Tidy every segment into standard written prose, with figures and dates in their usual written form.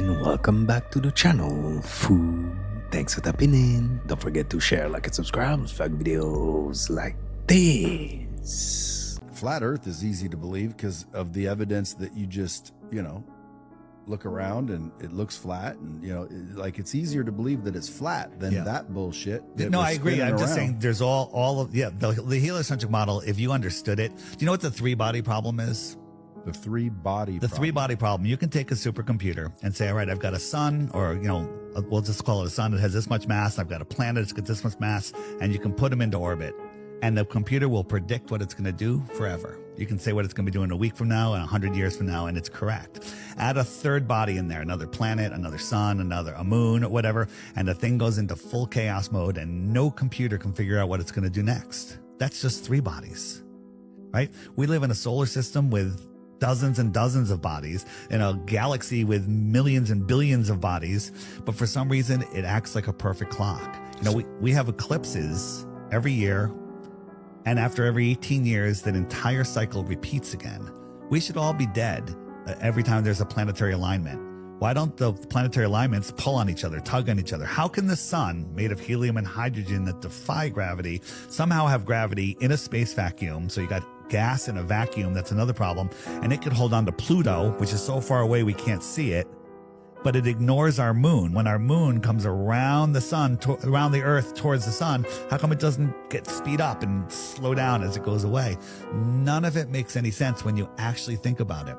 and welcome back to the channel. FOOOOL. Thanks for tapping in. Don't forget to share, like, and subscribe for videos like this. Flat Earth is easy to believe because of the evidence that you just, look around and it looks flat, and like it's easier to believe that it's flat than that bullshit. No, I agree. I'm just saying there's all of the heliocentric model. If you understood it, do you know what the three-body problem is? The three-body problem. You can take a supercomputer and say, all right, I've got a sun, or, we'll just call it a sun that has this much mass. I've got a planet that's got this much mass, and you can put them into orbit. And the computer will predict what it's going to do forever. You can say what it's going to be doing a week from now and 100 years from now, and it's correct. Add a third body in there, another planet, another sun, a moon, or whatever, and the thing goes into full chaos mode, and no computer can figure out what it's going to do next. That's just three bodies, right? We live in a solar system with dozens and dozens of bodies, in a galaxy with millions and billions of bodies, but for some reason, it acts like a perfect clock. We have eclipses every year, and after every 18 years, that entire cycle repeats again. We should all be dead every time there's a planetary alignment. Why don't the planetary alignments pull on each other, tug on each other? How can the sun, made of helium and hydrogen that defy gravity, somehow have gravity in a space vacuum? So you got gas in a vacuum, that's another problem. And it could hold on to Pluto, which is so far away we can't see it, but it ignores our moon. When our moon comes around the sun, around the earth towards the sun, how come it doesn't speed up and slow down as it goes away? None of it makes any sense when you actually think about it.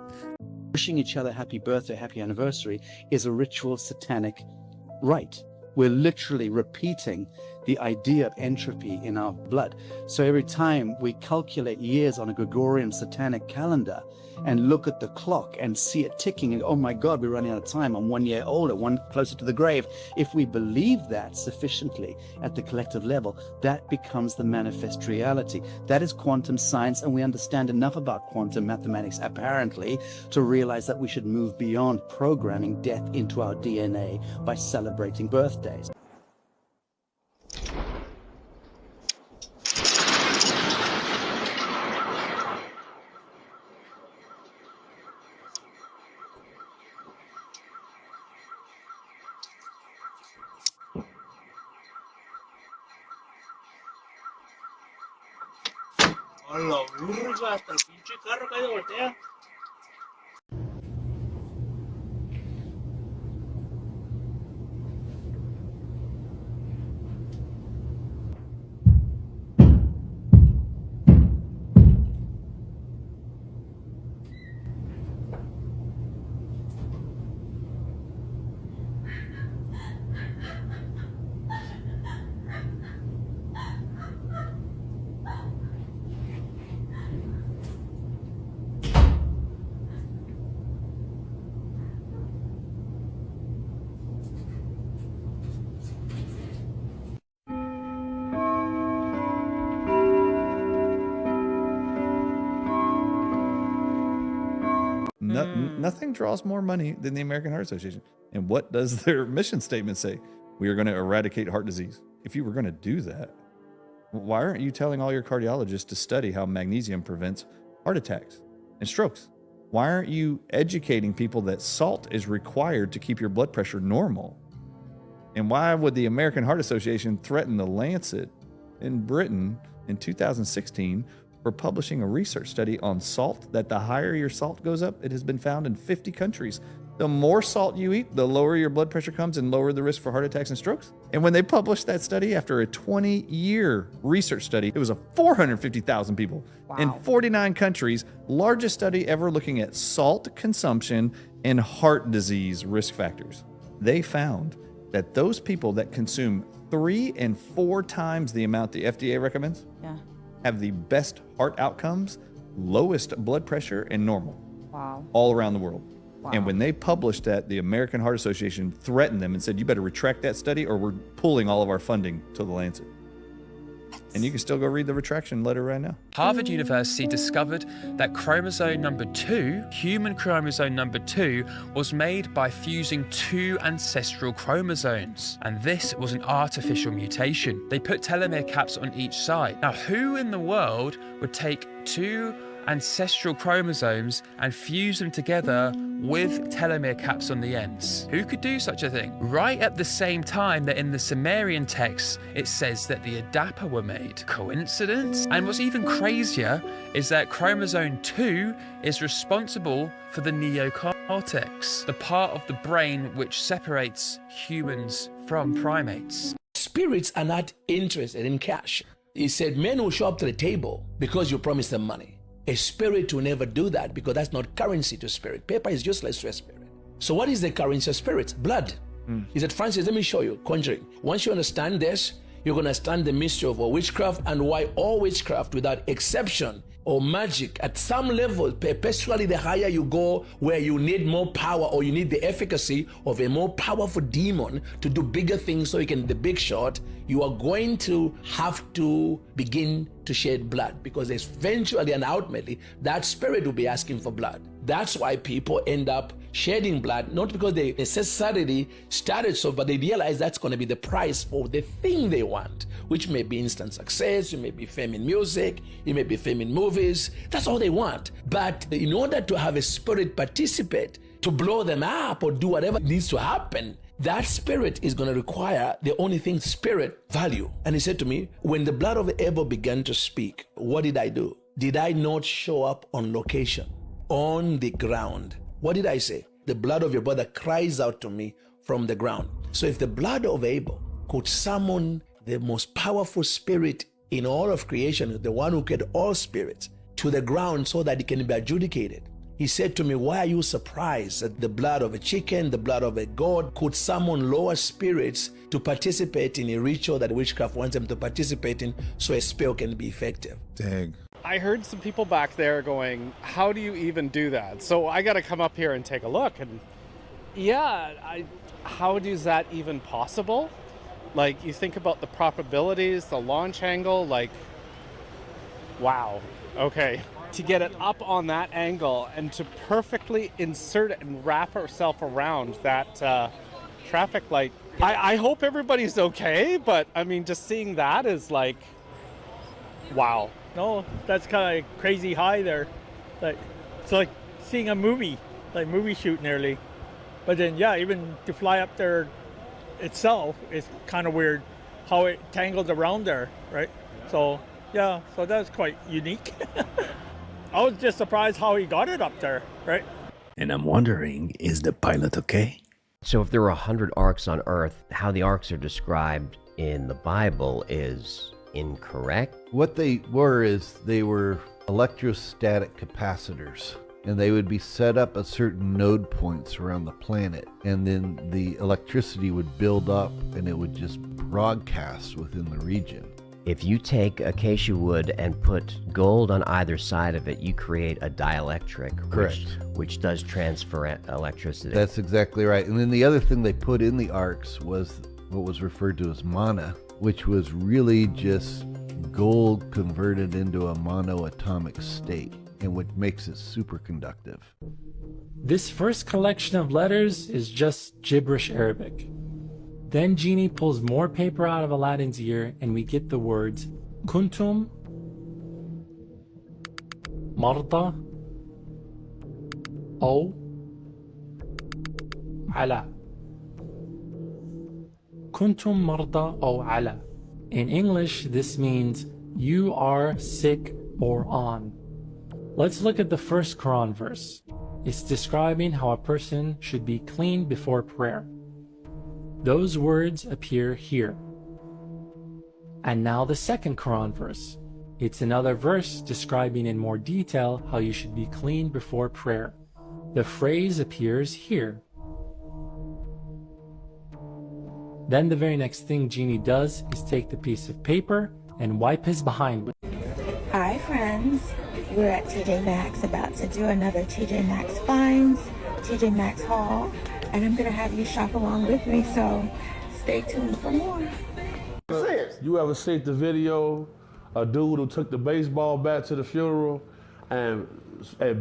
Wishing each other happy birthday, happy anniversary is a ritual satanic rite. We're literally repeating the idea of entropy in our blood. So every time we calculate years on a Gregorian satanic calendar and look at the clock and see it ticking and, oh my God, we're running out of time. I'm 1 year older, one closer to the grave. If we believe that sufficiently at the collective level, that becomes the manifest reality. That is quantum science, and we understand enough about quantum mathematics, apparently, to realize that we should move beyond programming death into our DNA by celebrating birthdays. A la verga, hasta el pinche carro cae de voltea. Nothing draws more money than the American Heart Association. And what does their mission statement say? We are going to eradicate heart disease. If you were going to do that, why aren't you telling all your cardiologists to study how magnesium prevents heart attacks and strokes? Why aren't you educating people that salt is required to keep your blood pressure normal? And why would the American Heart Association threaten the Lancet in Britain in 2016 for publishing a research study on salt, that the higher your salt goes up, it has been found in 50 countries. The more salt you eat, the lower your blood pressure comes and lower the risk for heart attacks and strokes. And when they published that study after a 20-year research study, it was 450,000 people in 49 countries, largest study ever looking at salt consumption and heart disease risk factors. They found that those people that consume 3 and 4 times the amount the FDA recommends have the best heart outcomes, lowest blood pressure, and normal. All around the world. And when they published that, the American Heart Association threatened them and said, you better retract that study or we're pulling all of our funding to the Lancet. And you can still go read the retraction letter right now. Harvard University discovered that chromosome number 2, human chromosome number 2, was made by fusing 2 ancestral chromosomes. And this was an artificial mutation. They put telomere caps on each side. Now, who in the world would take 2 ancestral chromosomes and fuse them together with telomere caps on the ends. Who could do such a thing? Right at the same time that in the Sumerian texts it says that the Adapa were made. Coincidence? And what's even crazier is that chromosome 2 is responsible for the neocortex, the part of the brain which separates humans from primates. Spirits are not interested in cash. He said men will show up to the table because you promised them money. A spirit will never do that because that's not currency to spirit. Paper is useless to a spirit. So what is the currency of spirits? Blood. He said, Francis, let me show you. Conjuring. Once you understand this, you're going to understand the mystery of witchcraft and why all witchcraft, without exception, or magic, at some level, perpetually the higher you go, where you need more power or you need the efficacy of a more powerful demon to do bigger things so you can the big shot, you are going to have to begin to shed blood, because eventually and ultimately that spirit will be asking for blood. That's why people end up shedding blood, not because they necessarily started so, but they realize that's going to be the price for the thing they want, which may be instant success, it may be fame in music, it may be fame in movies. That's all they want. But in order to have a spirit participate, to blow them up or do whatever needs to happen, that spirit is going to require the only thing spirit value. And he said to me, when the blood of Abel began to speak, what did I do? Did I not show up on location, on the ground? What did I say? The blood of your brother cries out to me from the ground. So if the blood of Abel could summon the most powerful spirit in all of creation, the one who created all spirits, to the ground so that it can be adjudicated, he said to me, why are you surprised that the blood of a chicken, the blood of a goat could summon lower spirits to participate in a ritual that witchcraft wants them to participate in so a spell can be effective? Dang. I heard some people back there going, how do you even do that? So I got to come up here and take a look. And yeah, how is that even possible? Like, you think about the probabilities, the launch angle, like, wow, okay. To get it up on that angle and to perfectly insert it and wrap herself around that traffic light. I hope everybody's okay, but I mean, just seeing that is like, wow. No, that's kind of crazy high there. Like, it's like seeing a movie, like movie shoot nearly. But then, yeah, even to fly up there itself is kind of weird how it tangled around there, right? So, yeah, so that's quite unique. I was just surprised how he got it up there, right? And I'm wondering, is the pilot okay? So if there were 100 arcs on Earth, how the arcs are described in the Bible is incorrect? What they were is they were electrostatic capacitors, and they would be set up at certain node points around the planet, and then the electricity would build up and it would just broadcast within the region. If you take acacia wood and put gold on either side of it, you create a dielectric, which does transfer electricity. That's exactly right. And then the other thing they put in the arcs was what was referred to as mana, which was really just gold converted into a monoatomic state, and what makes it superconductive. This first collection of letters is just gibberish Arabic. Then Genie pulls more paper out of Aladdin's ear and we get the words Kuntum Marda O Ala. Kuntum Marda O Ala. In English, this means you are sick or on. Let's look at the first Quran verse. It's describing how a person should be clean before prayer. Those words appear here. And now the second Quran verse. It's another verse describing in more detail how you should be clean before prayer. The phrase appears here. Then the very next thing Genie does is take the piece of paper and wipe his behind with it. Hi friends, we're at TJ Maxx about to do another TJ Maxx finds, TJ Maxx haul. And I'm gonna have you shop along with me, so stay tuned for more. You ever seen the video, a dude who took the baseball bat to the funeral and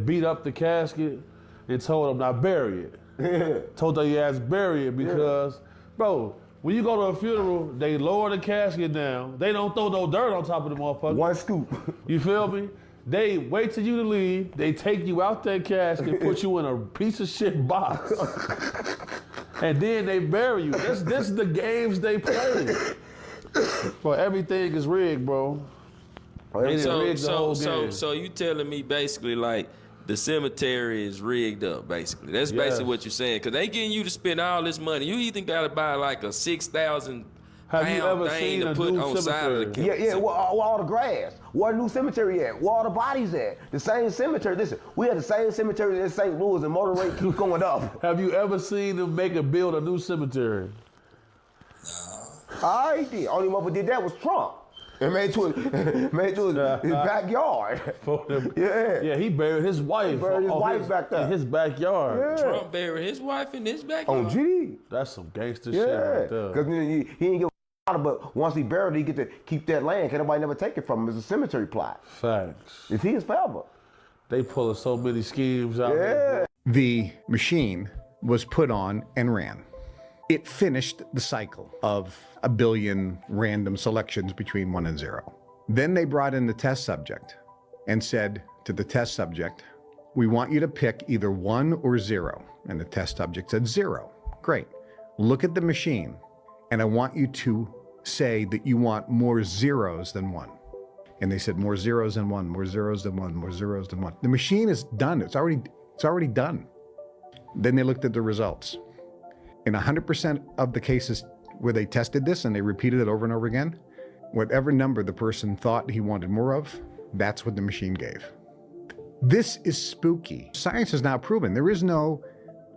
beat up the casket and told him not bury it? Told the ass bury it because, bro, when you go to a funeral, they lower the casket down. They don't throw no dirt on top of the motherfucker. One scoop. You feel me? They wait till you to leave. They take you out that casket, put you in a piece of shit box, and then they bury you. This is the games they play. But everything is rigged, bro. So you telling me basically like the cemetery is rigged up, basically. That's basically what you're saying. Because they getting you to spend all this money. You either got to buy like a 6,000 pound thing to put on side of the Yeah, where all the grass? Where the new cemetery at? Where all the bodies at? The same cemetery. Listen, we had the same cemetery in St. Louis and motor rate keeps going up. Have you ever seen them build a new cemetery? No. I already did. Only one who did that was Trump. It made to his backyard. Yeah, he buried his wife. He buried his wife back there. In his backyard. Yeah. Trump buried his wife in his backyard. On G. That's some gangster shit right there. Because he didn't give a but once he buried it, he get to keep that land. Can nobody never take it from him? It's a cemetery plot. Facts. It's his forever. They pulling so many schemes out there. The machine was put on and ran. It finished the cycle of 1 billion random selections between 1 and 0. Then they brought in the test subject and said to the test subject, we want you to pick either 1 or 0. And the test subject said 0. Great. Look at the machine, and I want you to say that you want more zeros than 1. And they said more zeros than 1, more zeros than 1, more zeros than 1. The machine is done. It's already done. Then they looked at the results. In 100% of the cases where they tested this and they repeated it over and over again, whatever number the person thought he wanted more of, that's what the machine gave. This is spooky. Science has now proven there is no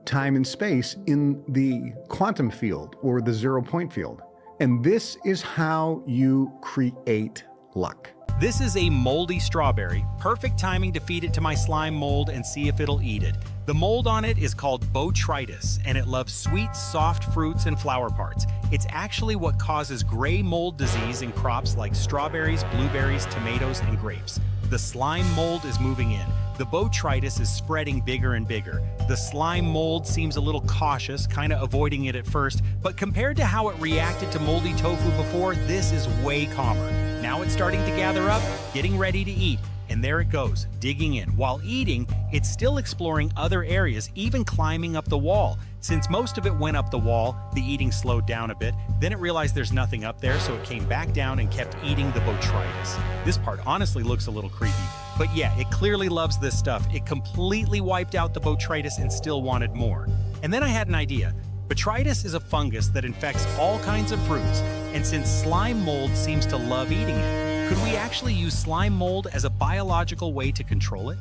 time and space in the quantum field or the 0-point field. And this is how you create luck. This is a moldy strawberry. Perfect timing to feed it to my slime mold and see if it'll eat it. The mold on it is called botrytis, and it loves sweet, soft fruits and flower parts. It's actually what causes gray mold disease in crops like strawberries, blueberries, tomatoes, and grapes. The slime mold is moving in. The botrytis is spreading bigger and bigger. The slime mold seems a little cautious, kind of avoiding it at first, but compared to how it reacted to moldy tofu before, this is way calmer. Now it's starting to gather up, getting ready to eat. And there it goes, digging in. While eating, it's still exploring other areas, even climbing up the wall. Since most of it went up the wall, the eating slowed down a bit. Then it realized there's nothing up there, so it came back down and kept eating the botrytis. This part honestly looks a little creepy. But yeah, it clearly loves this stuff. It completely wiped out the botrytis and still wanted more. And then I had an idea. Botrytis is a fungus that infects all kinds of fruits, and since slime mold seems to love eating it, could we actually use slime mold as a biological way to control it?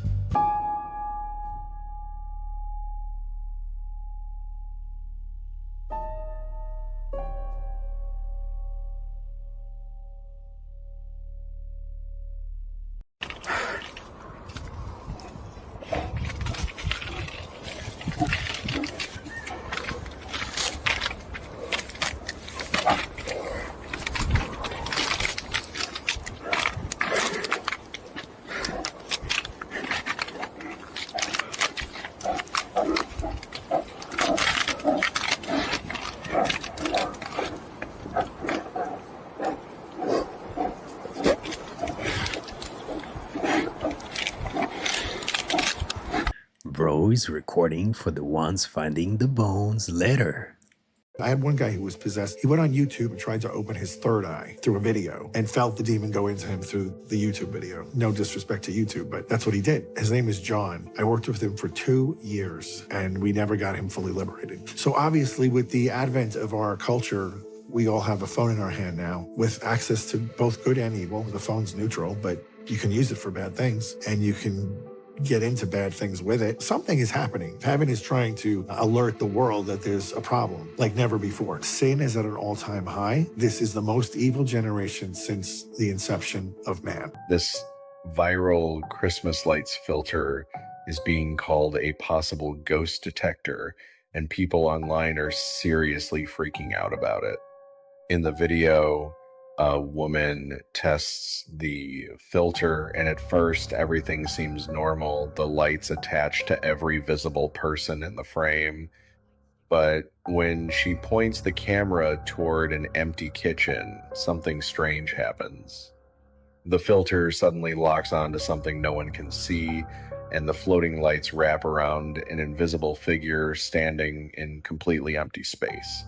Bro is recording for the ones finding the bones later. I had one guy who was possessed. He went on YouTube and tried to open his third eye through a video and felt the demon go into him through the YouTube video. No disrespect to YouTube, but that's what he did. His name is John. I worked with him for 2 years and we never got him fully liberated. So obviously with the advent of our culture, we all have a phone in our hand now with access to both good and evil. The phone's neutral, but you can use it for bad things and you can get into bad things with it. Something is happening. Heaven is trying to alert the world that there's a problem like never before. Sin is at an all-time high. This is the most evil generation since the inception of man. This viral Christmas lights filter is being called a possible ghost detector, and people online are seriously freaking out about it. In the video, a woman tests the filter, and at first everything seems normal. The light's attached to every visible person in the frame. But when she points the camera toward an empty kitchen, something strange happens. The filter suddenly locks onto something no one can see, and the floating lights wrap around an invisible figure standing in completely empty space.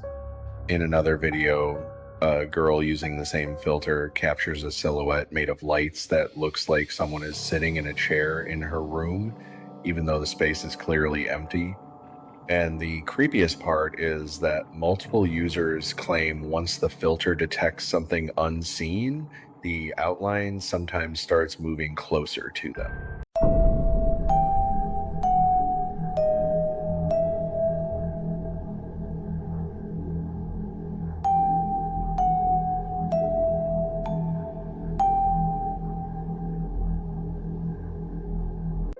In another video, a girl using the same filter captures a silhouette made of lights that looks like someone is sitting in a chair in her room, even though the space is clearly empty. And the creepiest part is that multiple users claim once the filter detects something unseen, the outline sometimes starts moving closer to them.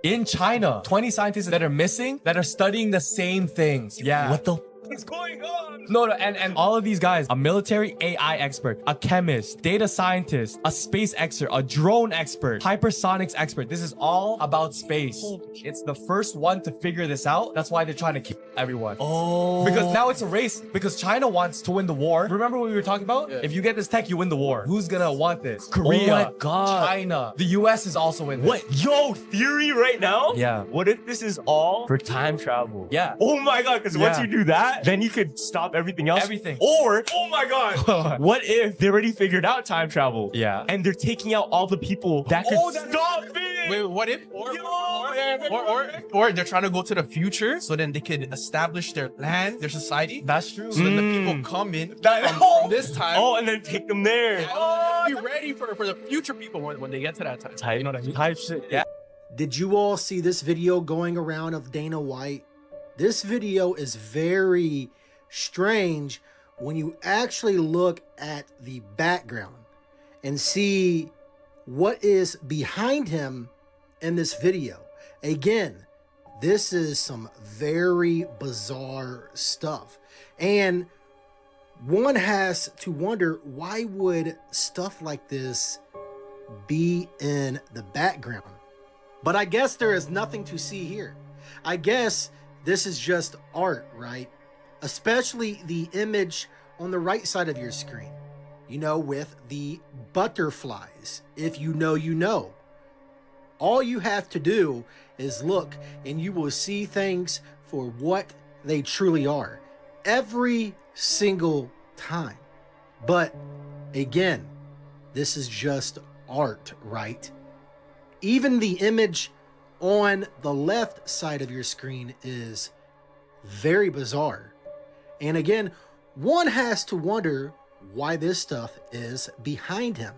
In China, 20 scientists that are missing that are studying the same things. Yeah. What the is going on? No, and all of these guys, a military AI expert, a chemist, data scientist, a space expert, a drone expert, hypersonics expert. This is all about space. It's the first one to figure this out. That's why they're trying to kill everyone. Oh. Because now it's a race. Because China wants to win the war. Remember what we were talking about? Yeah. If you get this tech, you win the war. Who's gonna want this? Korea. Oh my God. China. The US is also in this. What? Yo, theory right now? Yeah. What if this is all for time travel? Yeah. Oh my God, because once you do that, then you could stop everything else. Everything. Or, oh my God, what if they already figured out time travel? Yeah. And they're taking out all the people that could stop it? Wait, what if? Or they're trying to go to the future so then they could establish their land, their society. That's true. So then the people come in from this time. Oh, and then take them there. Yeah, be ready for the future people when they get to that time. Type, you know what I mean? Type shit. Yeah. Did you all see this video going around of Dana White? This video is very strange when you actually look at the background and see what is behind him in this video. Again, this is some very bizarre stuff. And one has to wonder, why would stuff like this be in the background? But I guess there is nothing to see here. I guess this is just art, right? Especially the image on the right side of your screen, you know, with the butterflies. If you know, you know. All you have to do is look and you will see things for what they truly are every single time. But again, this is just art, right? Even the image on the left side of your screen is very bizarre. And again, one has to wonder why this stuff is behind him.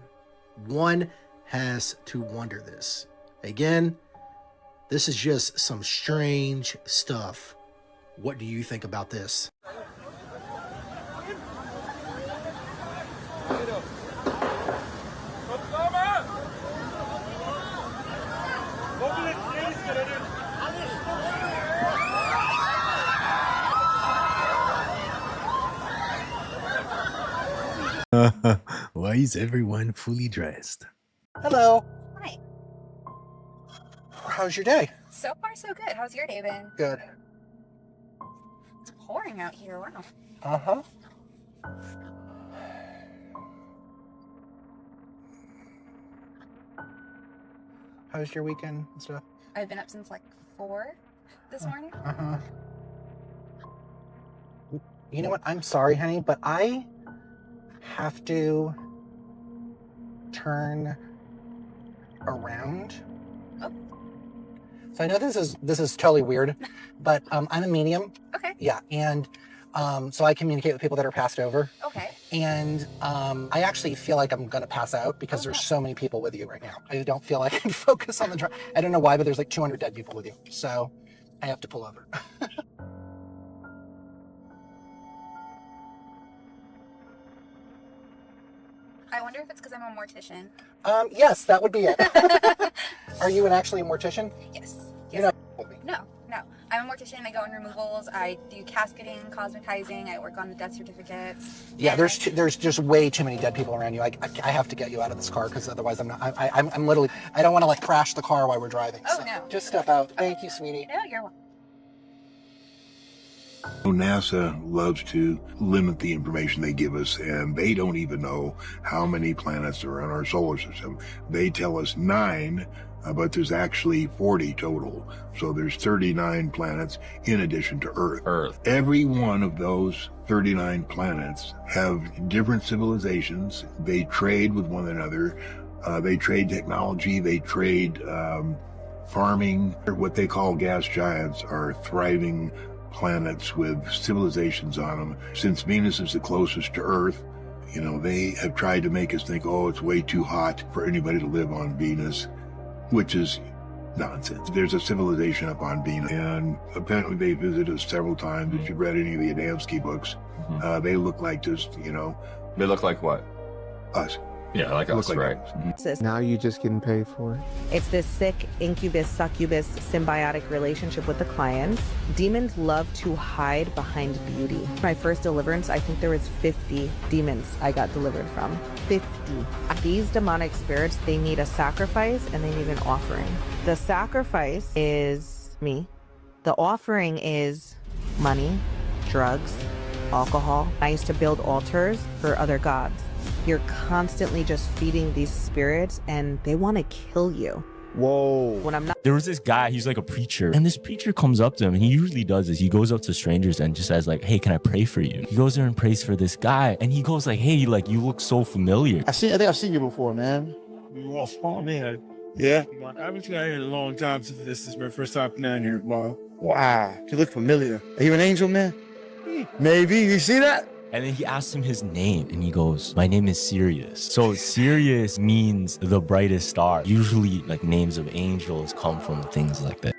One has to wonder this. Again, this is just some strange stuff. What do you think about this? Why is everyone fully dressed? Hello. Hi. How's your day? So far, so good. How's your day been? Good. It's pouring out here. Wow. Uh-huh. How's your weekend and stuff? I've been up since like 4 this morning. Uh-huh. You know what? I'm sorry, honey, but I have to turn around. Oh. So I know this is totally weird, but I'm a medium. Okay. Yeah, and so I communicate with people that are passed over. Okay. And I actually feel like I'm gonna pass out because there's so many people with you right now. I don't feel like I can focus on the drive. I don't know why, but there's like 200 dead people with you, so I have to pull over. I wonder if it's because I'm a mortician. Yes, that would be it. Are you actually a mortician? Yes. You know. No. I'm a mortician. I go on removals. I do casketing, cosmetizing. I work on the death certificates. Yeah, there's just way too many dead people around you. I have to get you out of this car because otherwise I'm literally, I don't want to like crash the car while we're driving. Oh, so no. Just step out. Thank you, sweetie. No, you're welcome. NASA loves to limit the information they give us, and they don't even know how many planets are in our solar system. They tell us 9, but there's actually 40 total. So there's 39 planets in addition to Earth. Every one of those 39 planets have different civilizations. They trade with one another. They trade technology. They trade farming. What they call gas giants are thriving planets with civilizations on them. Since Venus is the closest to Earth, you know, they have tried to make us think, oh, it's way too hot for anybody to live on Venus, which is nonsense. There's a civilization up on Venus, and apparently they visited us several times. If you've read any of the Adamski books, they look like just, you know. They look like what? Us. Yeah, like us, right. Now you just getting paid for it? It's this sick incubus succubus symbiotic relationship with the clients. Demons love to hide behind beauty. My first deliverance, I think there was 50 demons I got delivered from. 50. These demonic spirits, they need a sacrifice and they need an offering. The sacrifice is me. The offering is money, drugs, alcohol. I used to build altars for other gods. You're constantly just feeding these spirits and they want to kill you. Whoa. When I'm not. There was this guy, he's like a preacher, and this preacher comes up to him, and he usually does this. He goes up to strangers and just says like, hey, can I pray for you? He goes there and prays for this guy, and he goes like, hey, like, you look so familiar. I think I've seen you before, man. You all spawn in. Yeah? I haven't been out here in a long time since this is my first time down here, Bob. Wow. You look familiar. Are you an angel, man? Maybe. You see that? And then he asks him his name, and he goes, my name is Sirius. So Sirius means the brightest star. Usually, like, names of angels come from things like that.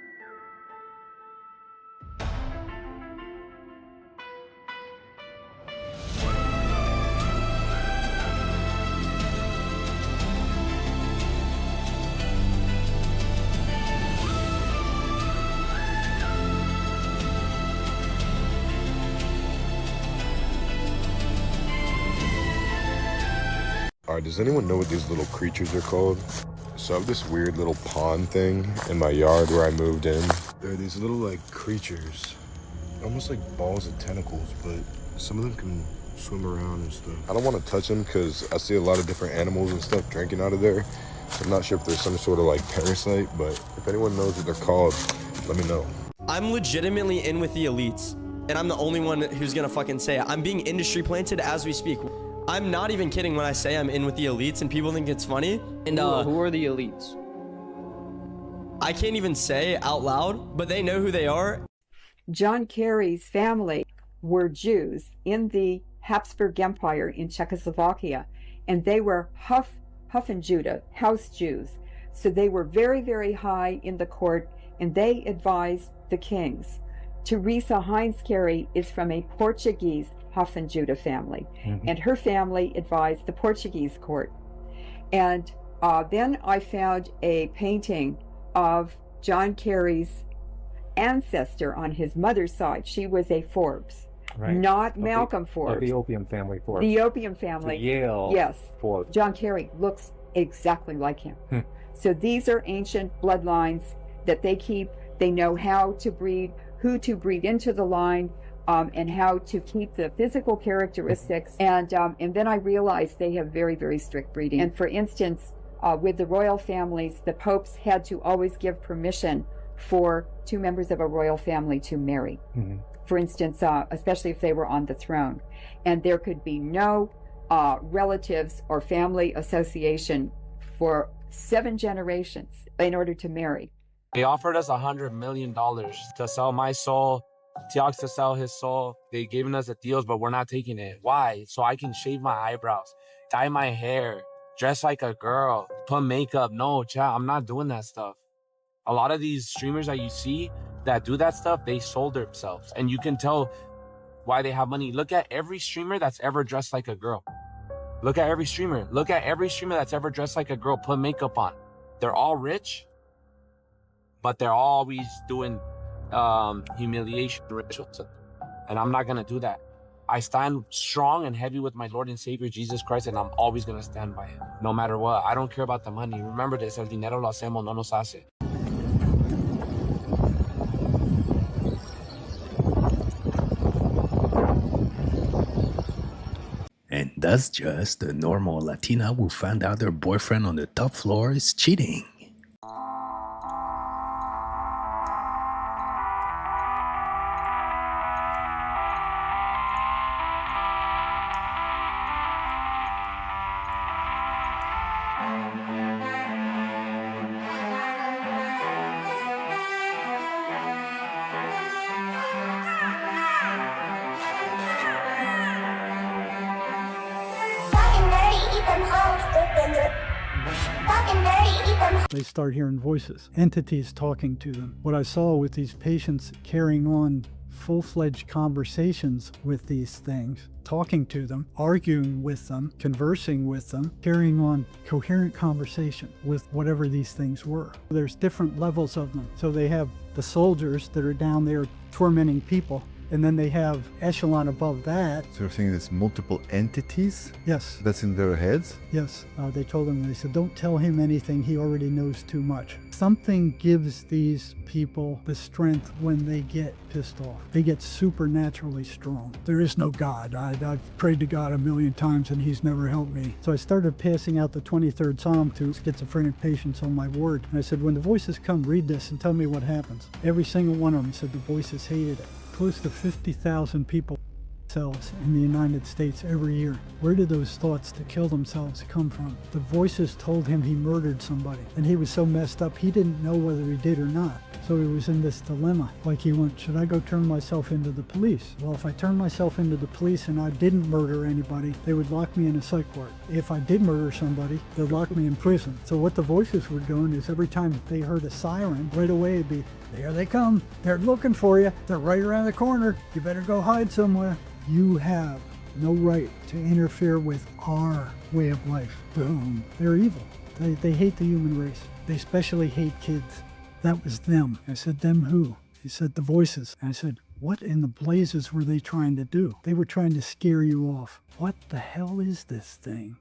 Does anyone know what these little creatures are called? So I have this weird little pond thing in my yard where I moved in. There are these little like creatures, almost like balls and tentacles, but some of them can swim around and stuff. I don't want to touch them because I see a lot of different animals and stuff drinking out of there. So I'm not sure if there's some sort of like parasite, but if anyone knows what they're called, let me know. I'm legitimately in with the elites, and I'm the only one who's gonna fucking say it. I'm being industry planted as we speak. I'm not even kidding when I say I'm in with the elites and people think it's funny. And who are the elites? I can't even say out loud, but they know who they are. John Kerry's family were Jews in the Habsburg Empire in Czechoslovakia, and they were Hohenjudah, house Jews. So they were very, very high in the court, and they advised the kings. Teresa Heinz Kerry is from a Portuguese Hohenjudah family, and her family advised the Portuguese court. And then I found a painting of John Kerry's ancestor on his mother's side. She was a Forbes, not Malcolm Forbes. The opium family Forbes. The opium family. The Yale Yes. Forbes. John Kerry looks exactly like him. So these are ancient bloodlines that they keep. They know how to breed, who to breed into the line, and how to keep the physical characteristics. And then I realized they have very, very strict breeding. And for instance, with the royal families, the popes had to always give permission for 2 members of a royal family to marry. For instance, especially if they were on the throne. And there could be no relatives or family association for 7 generations in order to marry. They offered us $100 million to sell my soul, Tiax to sell his soul. They giving us the deals, but we're not taking it. Why? So I can shave my eyebrows, dye my hair, dress like a girl, put makeup. No, chat, I'm not doing that stuff. A lot of these streamers that you see that do that stuff, they sold themselves. And you can tell why they have money. Look at every streamer that's ever dressed like a girl. Look at every streamer. Look at every streamer that's ever dressed like a girl, put makeup on. They're all rich, but they're always doing humiliation rituals. And I'm not going to do that. I stand strong and heavy with my Lord and Savior, Jesus Christ, and I'm always going to stand by him, no matter what. I don't care about the money. Remember this, el dinero lo hacemos, no nos hace. that's just a normal Latina who found out her boyfriend on the top floor is cheating. They start hearing voices, entities talking to them. What I saw with these patients carrying on full-fledged conversations with these things, talking to them, arguing with them, conversing with them, carrying on coherent conversation with whatever these things were. There's different levels of them. So they have the soldiers that are down there tormenting people, and then they have echelon above that. So you're saying there's multiple entities? Yes. That's in their heads? Yes. They told him, they said, don't tell him anything, he already knows too much. Something gives these people the strength when they get pissed off. They get supernaturally strong. There is no God. I've prayed to God a million times and he's never helped me. So I started passing out the 23rd Psalm to schizophrenic patients on my ward. And I said, when the voices come, read this and tell me what happens. Every single one of them said the voices hated it. Close to 50,000 people themselves in the United States every year. Where did those thoughts to kill themselves come from? The voices told him he murdered somebody, and he was so messed up he didn't know whether he did or not. So he was in this dilemma. Like he went, should I go turn myself into the police? Well, if I turned myself into the police and I didn't murder anybody, they would lock me in a psych ward. If I did murder somebody, they'd lock me in prison. So what the voices were doing is every time they heard a siren, right away it'd be, there they come. They're looking for you. They're right around the corner. You better go hide somewhere. You have no right to interfere with our way of life. Boom. They're evil. They hate the human race. They especially hate kids. That was them. I said, them who? He said, the voices. I said, what in the blazes were they trying to do? They were trying to scare you off. What the hell is this thing?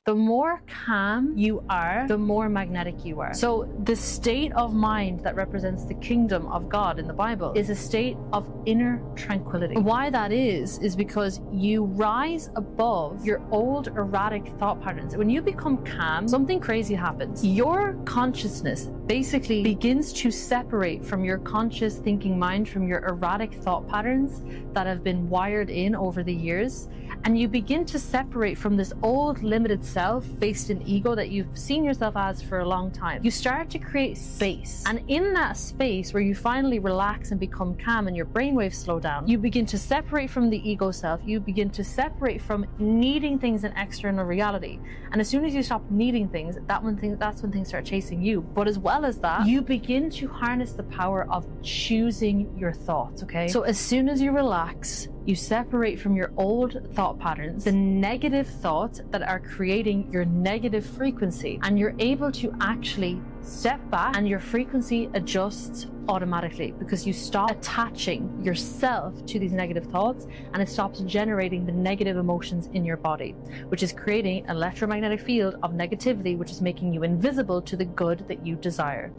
The more calm you are, the more magnetic you are. So the state of mind that represents the kingdom of God in the Bible is a state of inner tranquility. Why that is because you rise above your old erratic thought patterns. When you become calm, something crazy happens. Your consciousness basically begins to separate from your conscious thinking mind, from your erratic thought patterns that have been wired in over the years. And you begin to separate from this old limited self based in ego that you've seen yourself as for a long time. You start to create space. And in that space where you finally relax and become calm and your brainwaves slow down, you begin to separate from the ego self. You begin to separate from needing things in external reality. And as soon as you stop needing things, that's when things start chasing you. But as well as that, you begin to harness the power of choosing your thoughts, okay? So as soon as you relax, you separate from your old thought patterns, the negative thoughts that are creating your negative frequency, and you're able to actually step back and your frequency adjusts automatically because you stop attaching yourself to these negative thoughts and it stops generating the negative emotions in your body, which is creating an electromagnetic field of negativity, which is making you invisible to the good that you desire.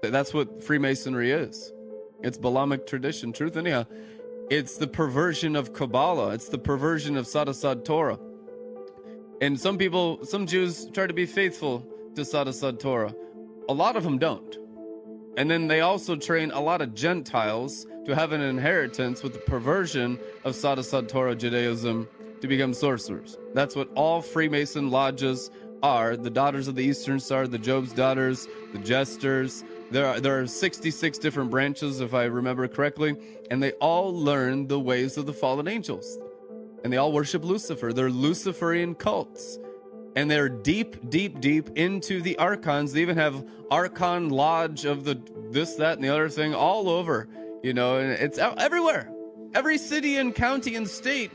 That's what Freemasonry is. It's Balamic tradition, truth anyhow. It's the perversion of Kabbalah. It's the perversion of Sadasad Torah. And some Jews try to be faithful to Sadasad Torah. A lot of them don't. And then they also train a lot of Gentiles to have an inheritance with the perversion of Sadasad Torah Judaism to become sorcerers. That's what all Freemason lodges are. The Daughters of the Eastern Star, the Job's Daughters, the Jesters. There are 66 different branches, if I remember correctly, and they all learn the ways of the fallen angels. And they all worship Lucifer. They're Luciferian cults. And they're deep, deep, deep into the archons. They even have Archon Lodge of the this, that, and the other thing all over, and it's everywhere. Every city and county and state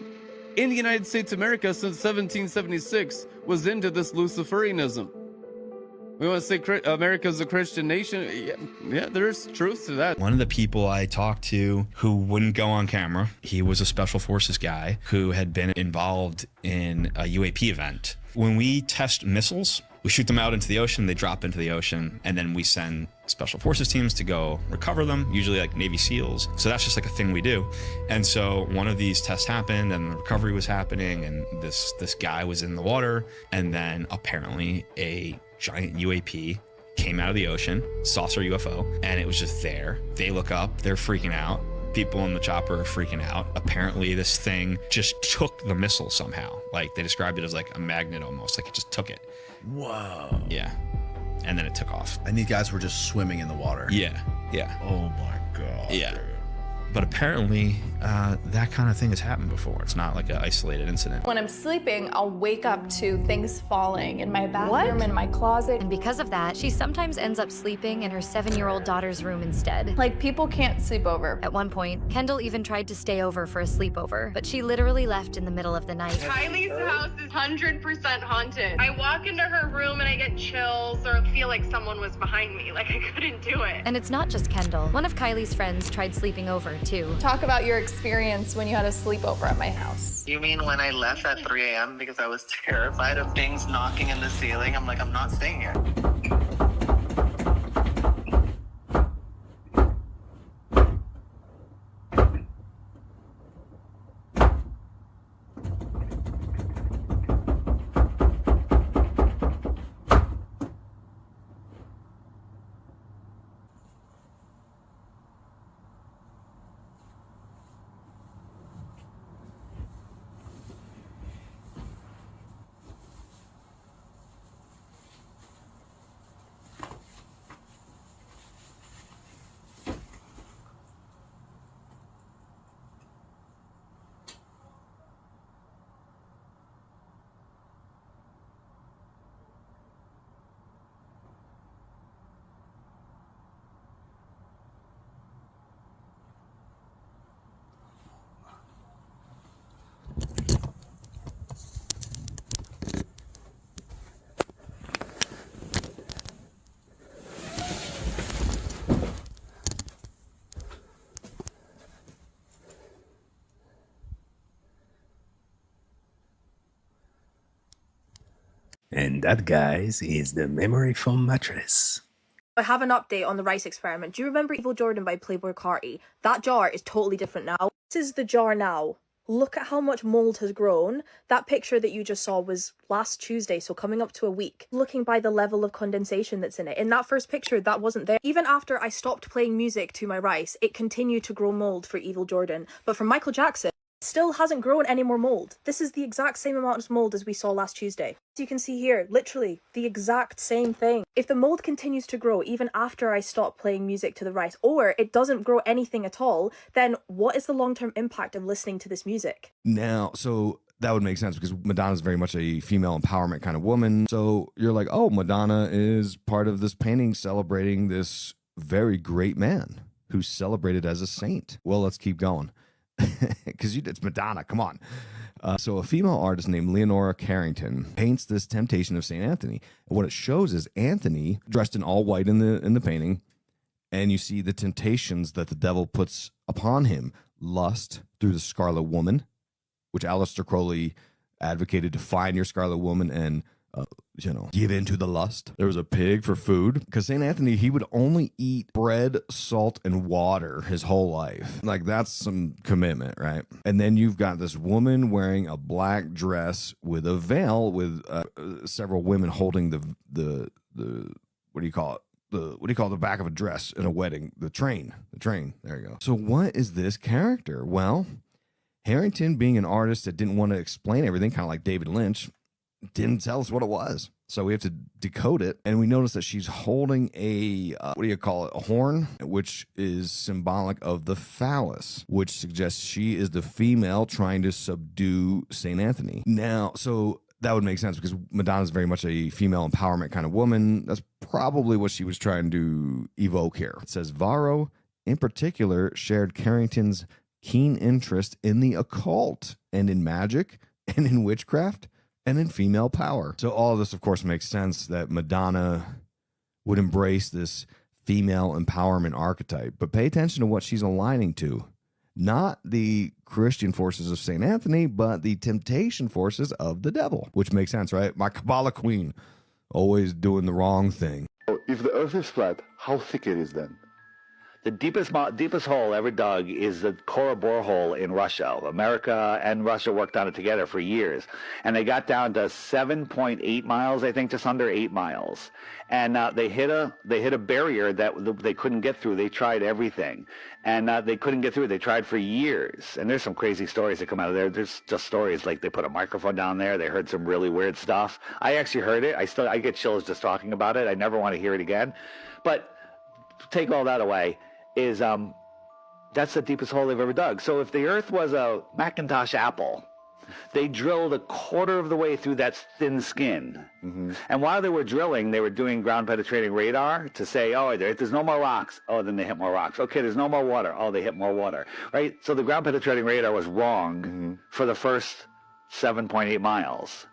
in the United States of America since 1776 was into this Luciferianism. We want to say America's a Christian nation. Yeah, there's truth to that. One of the people I talked to who wouldn't go on camera, he was a special forces guy who had been involved in a UAP event. When we test missiles, we shoot them out into the ocean, they drop into the ocean, and then we send special forces teams to go recover them, usually like Navy SEALs. So that's just like a thing we do. And so one of these tests happened and the recovery was happening and this guy was in the water, and then apparently a giant UAP came out of the ocean, saucer UFO, and it was just there. They look up, they're freaking out. People in the chopper are freaking out. Apparently this thing just took the missile somehow. Like they described it as like a magnet almost, like it just took it. Whoa. Yeah. And then it took off. And these guys were just swimming in the water. Yeah. Yeah. Oh my God. Yeah. But apparently that kind of thing has happened before. It's not like an isolated incident. When I'm sleeping, I'll wake up to things falling in my bathroom, in my closet. And because of that, she sometimes ends up sleeping in her 7-year-old daughter's room instead. Like, people can't sleep over. At one point, Kendall even tried to stay over for a sleepover, but she literally left in the middle of the night. Kylie's house is 100% haunted. I walk into her room and I get chills or feel like someone was behind me, like I couldn't do it. And it's not just Kendall. One of Kylie's friends tried sleeping over, too. Talk about your experience when you had a sleepover at my house. You mean when I left at 3 a.m. because I was terrified of things knocking in the ceiling? I'm like, I'm not staying here. And that, guys, is the memory foam mattress. I have an update on the rice experiment. Do you remember Evil Jordan by Playboy Carti? That jar is totally different now. This is the jar now. Look at how much mold has grown. That picture that you just saw was last Tuesday, so coming up to a week. Looking by the level of condensation that's in it. In that first picture, that wasn't there. Even after I stopped playing music to my rice, it continued to grow mold for Evil Jordan. But for Michael Jackson, still hasn't grown any more mold. This is the exact same amount of mold as we saw last Tuesday. As you can see here, literally the exact same thing. If the mold continues to grow even after I stop playing music to the rice, or it doesn't grow anything at all, then what is the long-term impact of listening to this music? Now, so that would make sense because Madonna's very much a female empowerment kind of woman. So you're like, oh, Madonna is part of this painting celebrating this very great man who's celebrated as a saint. Well, let's keep going. Because it's Madonna, come on. So a female artist named Leonora Carrington paints this Temptation of St. Anthony. And what it shows is Anthony dressed in all white in the painting, and you see the temptations that the devil puts upon him. Lust through the Scarlet Woman, which Aleister Crowley advocated to find your Scarlet Woman and give in to the lust. There was a pig for food because St. Anthony, he would only eat bread, salt, and water his whole life. Like, that's some commitment, right? And then you've got this woman wearing a black dress with a veil with several women holding the what do you call it? The back of a dress in a wedding? The train. There you go. So what is this character? Well, Harrington, being an artist that didn't want to explain everything, kind of like David Lynch, didn't tell us what it was. So we have to decode it. And we notice that she's holding a, a horn, which is symbolic of the phallus, which suggests she is the female trying to subdue St. Anthony. Now, so that would make sense because Madonna's very much a female empowerment kind of woman. That's probably what she was trying to evoke here. It says Varro, in particular, shared Carrington's keen interest in the occult and in magic and in witchcraft and in female power. So all of this, of course, makes sense that Madonna would embrace this female empowerment archetype. But pay attention to what she's aligning to. Not the Christian forces of St. Anthony, but the temptation forces of the devil, which makes sense, right? My Kabbalah queen, always doing the wrong thing. If the earth is flat, how thick it is then? The deepest hole ever dug is the Kora borehole in Russia. America and Russia worked on it together for years. And they got down to 7.8 miles, I think, just under 8 miles. And they hit a barrier that they couldn't get through. They tried everything. And they couldn't get through. They tried for years. And there's some crazy stories that come out of there. There's just stories like they put a microphone down there. They heard some really weird stuff. I actually heard it. I get chills just talking about it. I never want to hear it again. But take all that away. That's the deepest hole they've ever dug. So if the earth was a Macintosh apple, they drilled a quarter of the way through that thin skin. Mm-hmm. And while they were drilling, they were doing ground penetrating radar to say, oh, there's no more rocks. Oh, then they hit more rocks. Okay, there's no more water. Oh, they hit more water, right? So the ground penetrating radar was wrong for the first 7.8 miles.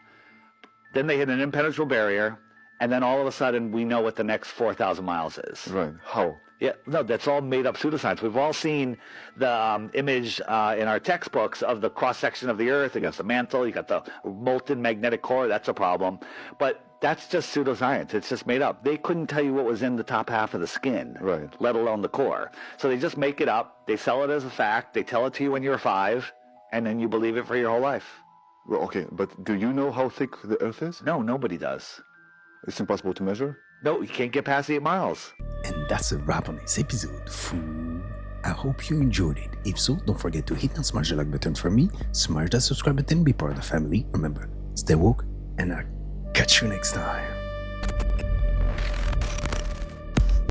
Then they hit an impenetrable barrier, and then all of a sudden we know what the next 4,000 miles is. Right. How? Yeah, no, that's all made up pseudoscience. We've all seen the image in our textbooks of the cross-section of the Earth against the mantle. You got the molten magnetic core. That's a problem. But that's just pseudoscience. It's just made up. They couldn't tell you what was in the top half of the skin, right, let alone the core. So they just make it up. They sell it as a fact. They tell it to you when you're 5, and then you believe it for your whole life. Well, okay, but do you know how thick the Earth is? No, nobody does. It's impossible to measure? No, you can't get past 8 miles. And that's a wrap on this episode, fool. I hope you enjoyed it. If so, don't forget to hit and smash the like button for me, smash that subscribe button, be part of the family. Remember, stay woke, and I'll catch you next time.